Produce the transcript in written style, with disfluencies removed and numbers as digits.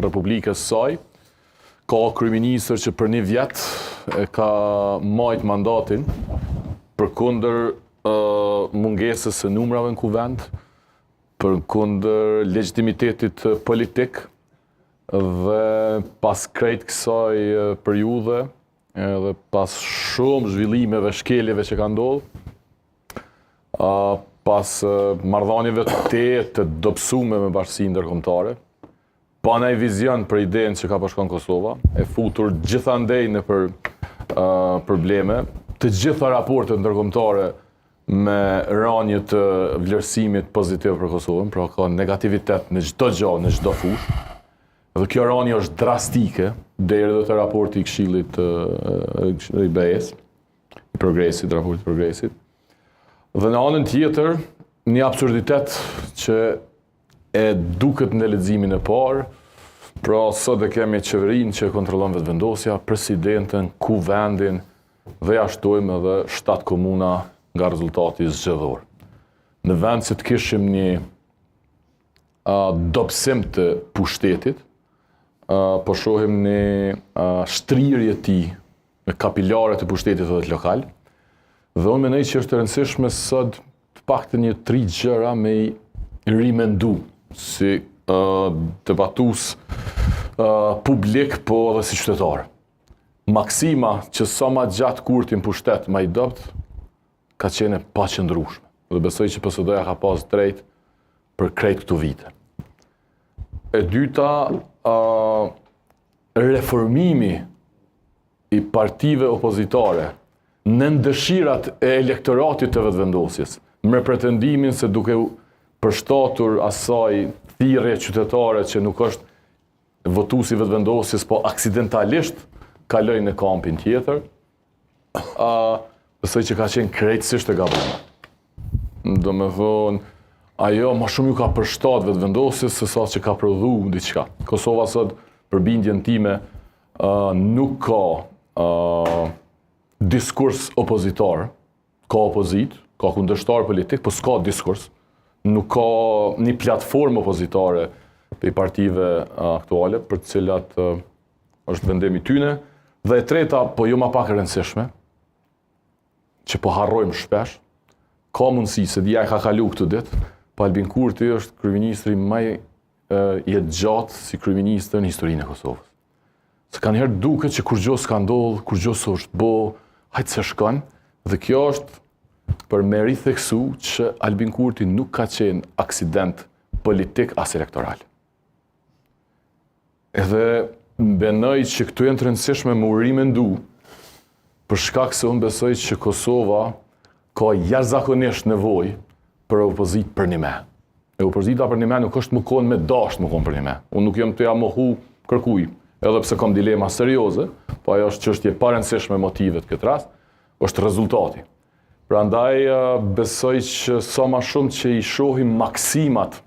Republikës saj. Ka kryeministër që për 1 vjet e ka marrë mandatin përkundër mungesës së numrave në kuvend, përkundër legitimitetit politik dhe pas krejt kësaj periudhe edhe pas shumë zhvillimeve, shkeljeve që ka ndodhur, pas marrëdhënieve të dobësuara me Bashkinë Ndërkombëtare, pa ndaj vizion për idenë që ka po shkon Kosova, e futur gjithandej në probleme, të gjitha raportet ndërkombëtare me rënje të vlerësimit pozitiv për Kosovën, pra ka negativitet në çdo gjë, në çdo fushë. Dhe kjo rënje është drastike, deri edhe te raporti i Këshillit i BE-s, i Progresit, raporti i Progresit. Dhe në anën tjetër, një absurditet që e duket në leximin e parë, pra sot e kemi qeverinë që kontrollon vetëvendosja, presidentën, kuvendin dhe ja shtojmë edhe 7 komuna nga rezultati zgjedhor. Në vend se të kishim një dobësim të pushtetit, po shohim një shtrirje të tij në kapilare të pushtetit edhe të lokal. Dhe unë mendoj që është e rëndësishme sot të paktën një 3 gjëra me i rimendu si debatues publik, po edhe si qytetar. Maksima që sa ma gjatë kurtin pushtet ma i dopt, ka qenë pa qëndrueshme. Dhe besoj që PSD-ja ka pas drejt për krejt këto vite. E dyta, reformimi i partive opozitare në dëshirat e elektoratit të vetëvendosjes, me pretendimin se duke përshtatur asaj thirrje qytetare që nuk është votuesi vetëvendosjes, po aksidentalisht kaloi në kampin tjetër, besoj që ka qenë krejtësisht e gabuar. Domethënë, ajo më shumë ju ka përshtat vetëvendosjes se sa që ka prodhu diçka. Kosova sot, për bindjen time, nuk ka diskurs opozitar, ka opozit, ka kundërshtar politik, po s'ka diskurs. Nuk ka një platformë opozitare të partive aktuale, për të cilat është vendimi tyne. Dhe e treta, po jo më pak e rëndësishme, që po harrojmë shpesh, ka mundësi se dia e ka kalu këtë ditë, po Albin Kurti është kryeministri më i gjatë si kryeministër në historinë e Kosovës. Se kanë herë duket që kur gjë s'ka ndodhur, kur gjë s'është bo, hajtë se shkon, dhe kjo është për me ritheksu që Albin Kurti nuk ka qenë aksident politik as elektoral. Edhe mendoj që këtu janë të rëndësishme më rimendu, për shkak se unë besoj që Kosova ka jashtëzakonisht nevojë për opozit për një me. E opozita për një me nuk është më konë me dasht më konë për një me. Unë nuk jam të ja mohu kërkuj, edhe pse kam dilema serioze, po ajo është çështje pa rëndësishme motivet këtë rast, është rezultati. Prandaj besoj që sa më shumë që i shohim maksimat